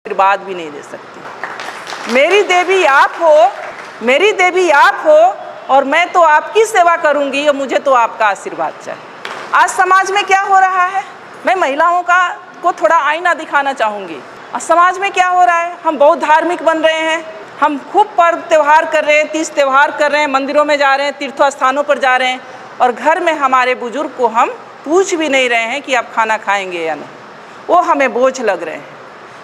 आशीर्वाद भी नहीं दे सकती। मेरी देवी आप हो, मेरी देवी आप हो और मैं तो आपकी सेवा करूंगी और मुझे तो आपका आशीर्वाद चाहिए। आज समाज में क्या हो रहा है, मैं महिलाओं को थोड़ा आईना दिखाना चाहूँगी। आज समाज में क्या हो रहा है, हम बहुत धार्मिक बन रहे हैं, हम खूब पर्व त्यौहार कर रहे हैं, तीज त्यौहार कर रहे हैं, मंदिरों में जा रहे हैं, तीर्थ स्थानों पर जा रहे हैं और घर में हमारे बुजुर्ग को हम पूछ भी नहीं रहे हैं कि आप खाना खाएंगे या नहीं। वो हमें बोझ लग रहे हैं।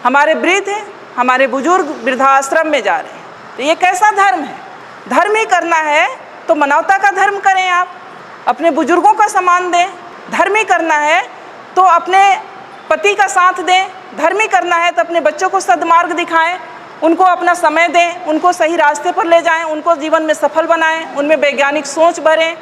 हमारे वृद्ध हैं, हमारे बुजुर्ग वृद्धाश्रम में जा रहे हैं। तो ये कैसा धर्म है? धर्म ही करना है तो मानवता का धर्म करें, आप अपने बुजुर्गों का सम्मान दें। धर्म ही करना है तो अपने पति का साथ दें। धर्म ही करना है तो अपने बच्चों को सद्मार्ग दिखाएं, उनको अपना समय दें, उनको सही रास्ते पर ले जाएं, उनको जीवन में सफल बनाएं, उनमें वैज्ञानिक सोच भरें,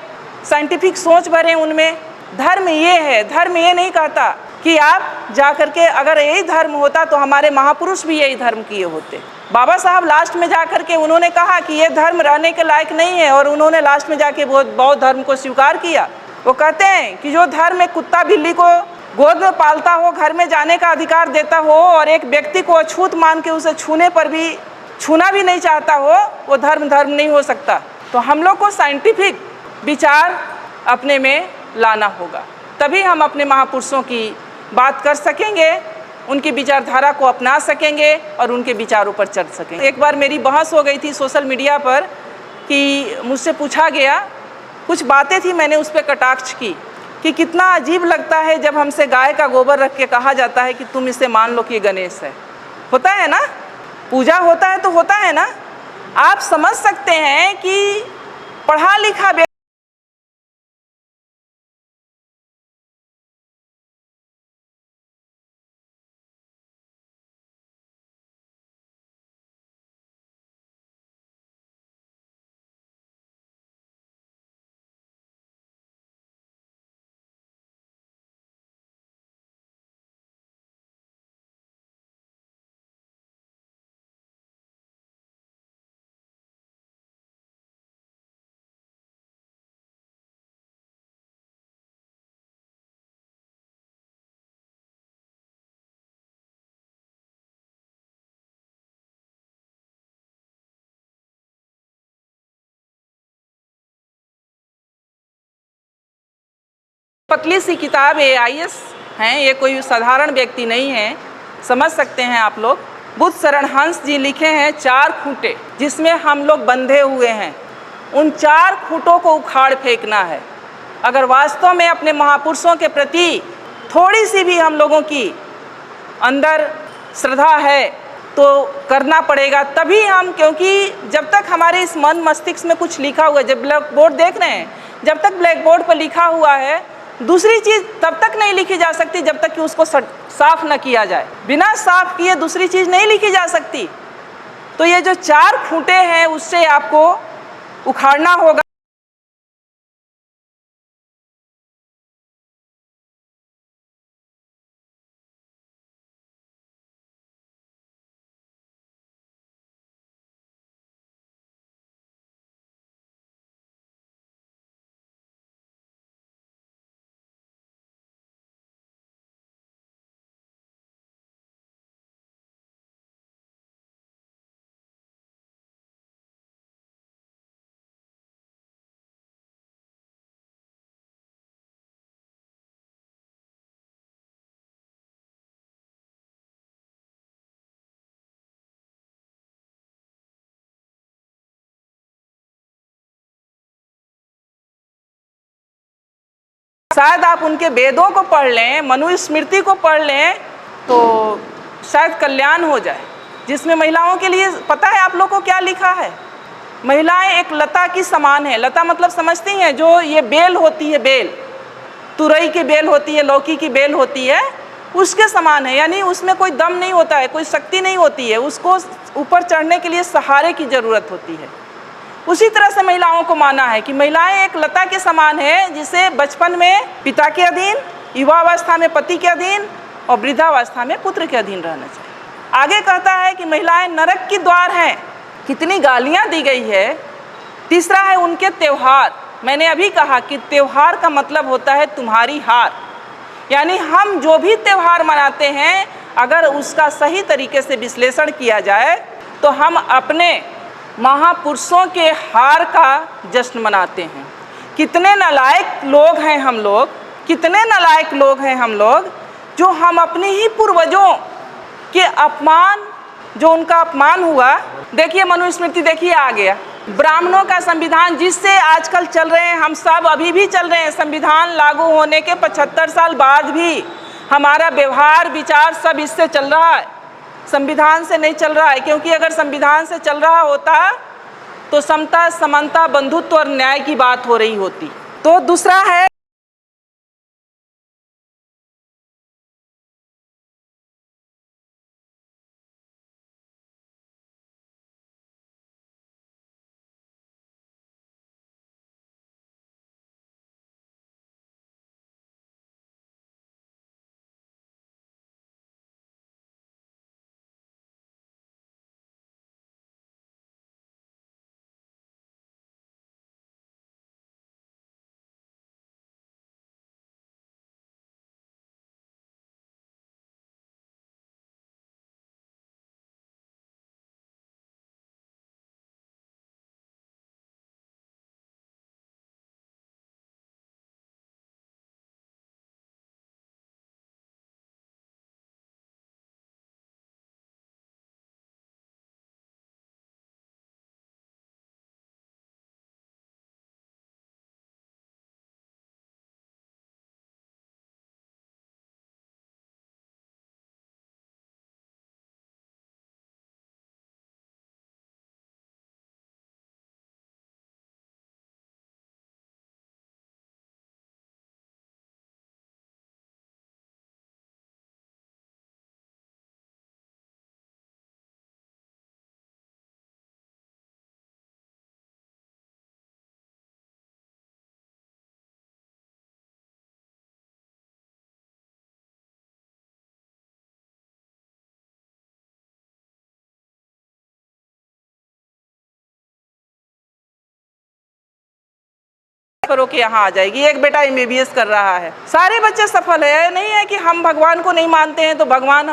साइंटिफिक सोच भरें उनमें। धर्म ये है, धर्म ये नहीं कहता कि आप जा करके, अगर यही धर्म होता तो हमारे महापुरुष भी यही धर्म किए होते। बाबा साहब लास्ट में जा करके उन्होंने कहा कि ये धर्म रहने के लायक नहीं है और उन्होंने लास्ट में जाके बौद्ध धर्म को स्वीकार किया। वो कहते हैं कि जो धर्म एक कुत्ता बिल्ली को गोद में पालता हो, घर में जाने का अधिकार देता हो और एक व्यक्ति को अछूत मान के उसे छूने पर भी छूना भी नहीं चाहता हो, वो धर्म धर्म नहीं हो सकता। तो हम लोग को साइंटिफिक विचार अपने में लाना होगा, तभी हम अपने महापुरुषों की बात कर सकेंगे, उनकी विचारधारा को अपना सकेंगे और उनके विचारों पर चल सकेंगे। एक बार मेरी बहस हो गई थी सोशल मीडिया पर कि मुझसे पूछा गया, कुछ बातें थी, मैंने उस पर कटाक्ष की कि कितना अजीब लगता है जब हमसे गाय का गोबर रख के कहा जाता है कि तुम इसे मान लो कि गणेश है। होता है ना, पूजा होता है तो होता है ना। आप समझ सकते हैं कि पढ़ा लिखा पतली सी किताब AIS हैं, ये कोई साधारण व्यक्ति नहीं है, समझ सकते हैं आप लोग। बुद्ध शरण हंस जी लिखे हैं 4 खूंटे जिसमें हम लोग बंधे हुए हैं, उन 4 खूंटों को उखाड़ फेंकना है। अगर वास्तव में अपने महापुरुषों के प्रति थोड़ी सी भी हम लोगों की अंदर श्रद्धा है तो करना पड़ेगा, तभी हम, क्योंकि जब तक हमारे इस मन मस्तिष्क में कुछ लिखा हुआ है, जब ब्लैक बोर्ड देख रहे हैं, जब तक ब्लैक बोर्ड पर लिखा हुआ है, दूसरी चीज़ तब तक नहीं लिखी जा सकती जब तक कि उसको साफ न किया जाए। बिना साफ किए दूसरी चीज़ नहीं लिखी जा सकती। तो ये जो 4 खूंटे हैं उससे आपको उखाड़ना होगा। शायद आप उनके वेदों को पढ़ लें, मनुस्मृति को पढ़ लें तो शायद कल्याण हो जाए, जिसमें महिलाओं के लिए पता है आप लोग को क्या लिखा है? महिलाएं एक लता की समान है। लता मतलब समझती हैं, जो ये बेल होती है, बेल तुरई की बेल होती है, लौकी की बेल होती है, उसके समान है। यानी उसमें कोई दम नहीं होता है, कोई शक्ति नहीं होती है, उसको ऊपर चढ़ने के लिए सहारे की ज़रूरत होती है। उसी तरह से महिलाओं को माना है कि महिलाएं एक लता के समान है, जिसे बचपन में पिता के अधीन, युवावस्था में पति के अधीन और वृद्धावस्था में पुत्र के अधीन रहना चाहिए। आगे कहता है कि महिलाएं नरक की द्वार हैं। कितनी गालियां दी गई है। तीसरा है उनके त्यौहार। मैंने अभी कहा कि त्यौहार का मतलब होता है तुम्हारी हार। यानी हम जो भी त्यौहार मनाते हैं, अगर उसका सही तरीके से विश्लेषण किया जाए तो हम अपने महापुरुषों के हार का जश्न मनाते हैं। कितने नालायक लोग हैं हम लोग, कितने नालायक लोग हैं हम लोग, जो हम अपने ही पूर्वजों के अपमान, जो उनका अपमान हुआ। देखिए मनुस्मृति, देखिए आ गया ब्राह्मणों का संविधान, जिससे आजकल चल रहे हैं हम सब, अभी भी चल रहे हैं। संविधान लागू होने के 75 साल बाद भी हमारा व्यवहार विचार सब इससे चल रहा है, संविधान से नहीं चल रहा है। क्योंकि अगर संविधान से चल रहा होता तो समता, समानता, बंधुत्व और न्याय की बात हो रही होती। तो दूसरा है करो कि यहाँ आ जाएगी। एक बेटा MBBS कर रहा है, सारे बच्चे सफल है। नहीं है कि हम भगवान को नहीं मानते हैं तो भगवान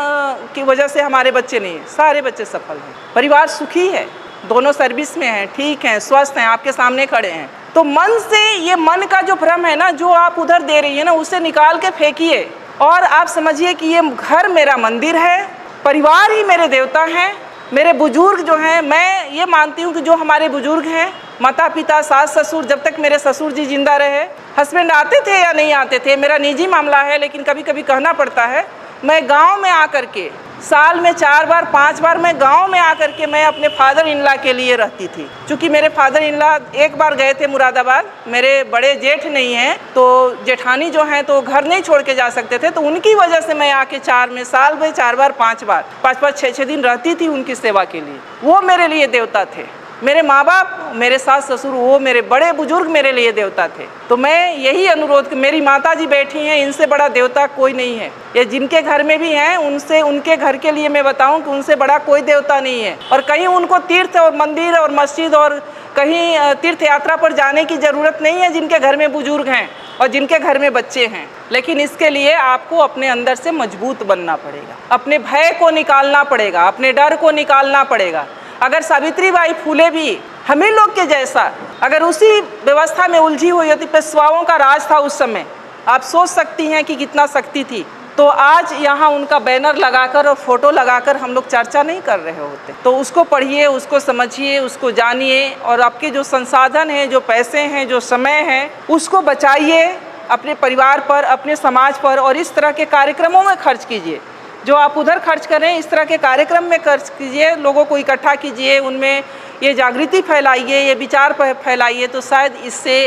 की वजह से हमारे बच्चे नहीं है, सारे बच्चे सफल हैं। परिवार सुखी है, दोनों सर्विस में हैं, ठीक हैं, स्वस्थ हैं, आपके सामने खड़े हैं। तो मन से, ये मन का जो भ्रम है ना, जो आप उधर दे रही है ना, उसे निकाल के फेंकिए और आप समझिए कि ये घर मेरा मंदिर है, परिवार ही मेरे देवता हैं। मेरे बुजुर्ग जो हैं, मैं ये मानती हूँ कि जो हमारे बुजुर्ग हैं, माता पिता, सास ससुर, जब तक मेरे ससुर जी जिंदा रहे, हस्बैंड आते थे या नहीं आते थे, मेरा निजी मामला है, लेकिन कभी कभी कहना पड़ता है। मैं गांव में आकर के, साल में 4 बार 5 बार मैं गांव में आकर के मैं अपने फादर इन लॉ के लिए रहती थी। क्योंकि मेरे फादर इन लॉ एक बार गए थे मुरादाबाद, मेरे बड़े जेठ नहीं हैं तो जेठानी जो हैं तो घर नहीं छोड़ के जा सकते थे, तो उनकी वजह से मैं आके साल में 4 बार 5 बार 5-5 6-6 दिन रहती थी उनकी सेवा के लिए। वो मेरे लिए देवता थे। मेरे माँ बाप, मेरे सास ससुर, वो मेरे बड़े बुजुर्ग मेरे लिए देवता थे। तो मैं यही अनुरोध, मेरी माता जी बैठी हैं, इनसे बड़ा देवता कोई नहीं है। ये जिनके घर में भी हैं, उनसे, उनके घर के लिए मैं बताऊं कि उनसे बड़ा कोई देवता नहीं है। और कहीं उनको तीर्थ और मंदिर और मस्जिद और कहीं तीर्थ यात्रा पर जाने की ज़रूरत नहीं है जिनके घर में बुजुर्ग हैं और जिनके घर में बच्चे हैं। लेकिन इसके लिए आपको अपने अंदर से मजबूत बनना पड़ेगा, अपने भय को निकालना पड़ेगा, अपने डर को निकालना पड़ेगा। अगर सावित्रीबाई फूले भी हम ही लोग के जैसा अगर उसी व्यवस्था में उलझी हुई होती, पेशवाओं का राज था उस समय, आप सोच सकती हैं कि कितना शक्ति थी, तो आज यहाँ उनका बैनर लगाकर और फोटो लगाकर हम लोग चर्चा नहीं कर रहे होते। तो उसको पढ़िए, उसको समझिए, उसको जानिए और आपके जो संसाधन हैं, जो पैसे हैं, जो समय है, उसको बचाइए अपने परिवार पर, अपने समाज पर और इस तरह के कार्यक्रमों में खर्च कीजिए। जो आप उधर खर्च करें इस तरह के कार्यक्रम में खर्च कीजिए, लोगों को इकट्ठा कीजिए, उनमें ये जागृति फैलाइए, ये विचार फैलाइए, तो शायद इससे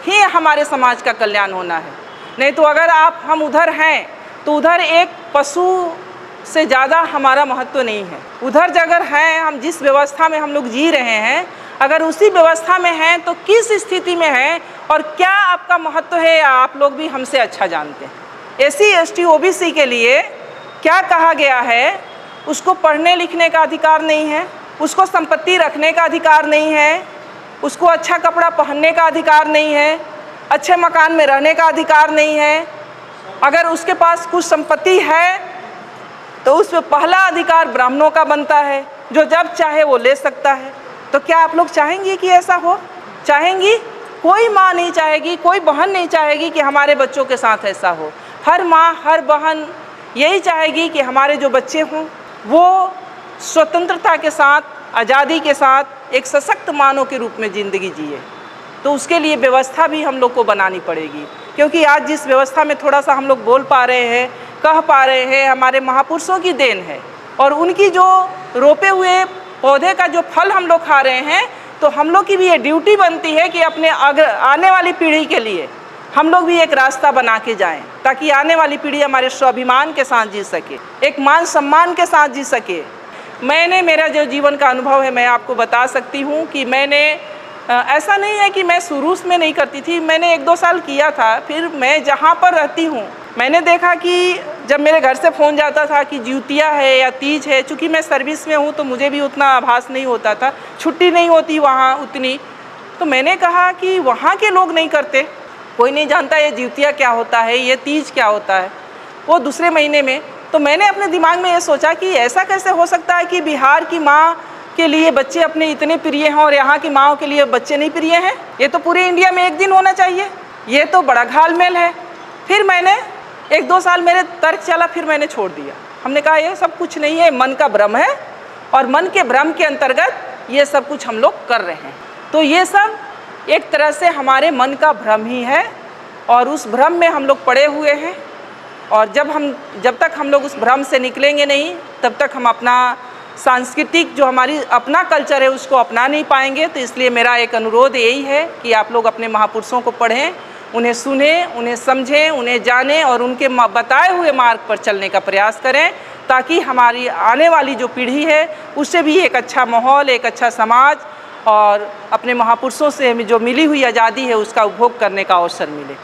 ही हमारे समाज का कल्याण होना है। नहीं तो अगर हम उधर हैं तो उधर एक पशु से ज़्यादा हमारा महत्व नहीं है। उधर जगह है, हम जिस व्यवस्था में हम लोग जी रहे हैं, अगर उसी व्यवस्था में हैं तो किस स्थिति में हैं और क्या आपका महत्व है आप लोग भी हमसे अच्छा जानते हैं। SC ST OBC के लिए क्या कहा गया है, उसको पढ़ने लिखने का अधिकार नहीं है, उसको संपत्ति रखने का अधिकार नहीं है, उसको अच्छा कपड़ा पहनने का अधिकार नहीं है, अच्छे मकान में रहने का अधिकार नहीं है। अगर उसके पास कुछ संपत्ति है तो उस पर पहला अधिकार ब्राह्मणों का बनता है, जो जब चाहे वो ले सकता है। तो क्या आप लोग चाहेंगे कि ऐसा हो? चाहेंगी? कोई माँ नहीं चाहेगी, कोई बहन नहीं चाहेगी कि हमारे बच्चों के साथ ऐसा हो। हर माँ, हर बहन यही चाहेगी कि हमारे जो बच्चे हों वो स्वतंत्रता के साथ, आज़ादी के साथ एक सशक्त मानव के रूप में ज़िंदगी जिए। तो उसके लिए व्यवस्था भी हम लोग को बनानी पड़ेगी, क्योंकि आज जिस व्यवस्था में थोड़ा सा हम लोग बोल पा रहे हैं, कह पा रहे हैं, हमारे महापुरुषों की देन है। और उनकी जो रोपे हुए पौधे का जो फल हम लोग खा रहे हैं, तो हम लोग की भी ये ड्यूटी बनती है कि अपने आने वाली पीढ़ी के लिए हम लोग भी एक रास्ता बना के जाएं, ताकि आने वाली पीढ़ी हमारे स्वाभिमान के साथ जी सके, एक मान सम्मान के साथ जी सके। मेरा जो जीवन का अनुभव है मैं आपको बता सकती हूँ कि ऐसा नहीं है कि मैं शुरू में नहीं करती थी, मैंने 1-2 साल किया था। फिर मैं जहाँ पर रहती हूँ मैंने देखा कि जब मेरे घर से फ़ोन जाता था कि जिउतिया है या तीज है, चूँकि मैं सर्विस में हूँ तो मुझे भी उतना आभास नहीं होता था, छुट्टी नहीं होती वहाँ उतनी। तो मैंने कहा कि वहाँ के लोग नहीं करते, कोई नहीं जानता ये जिउतिया क्या होता है, ये तीज क्या होता है, वो दूसरे महीने में। तो मैंने अपने दिमाग में ये सोचा कि ऐसा कैसे हो सकता है कि बिहार की माँ के लिए बच्चे अपने इतने प्रिय हैं और यहाँ की माँओं के लिए बच्चे नहीं प्रिय हैं। ये तो पूरे इंडिया में एक दिन होना चाहिए, ये तो बड़ा घालमेल है। फिर मैंने 1-2 साल मेरे तर्क चला, फिर मैंने छोड़ दिया। हमने कहा ये सब कुछ नहीं है, मन का भ्रम है और मन के भ्रम के अंतर्गत ये सब कुछ हम लोग कर रहे हैं। तो ये सब एक तरह से हमारे मन का भ्रम ही है और उस भ्रम में हम लोग पड़े हुए हैं। और जब तक हम लोग उस भ्रम से निकलेंगे नहीं, तब तक हम अपना सांस्कृतिक जो हमारी अपना कल्चर है उसको अपना नहीं पाएंगे। तो इसलिए मेरा एक अनुरोध यही है कि आप लोग अपने महापुरुषों को पढ़ें, उन्हें सुनें, उन्हें समझें, उन्हें जानें और उनके बताए हुए मार्ग पर चलने का प्रयास करें, ताकि हमारी आने वाली जो पीढ़ी है उससे भी एक अच्छा माहौल, एक अच्छा समाज और अपने महापुरुषों से हमें जो मिली हुई आज़ादी है उसका उपभोग करने का अवसर मिले।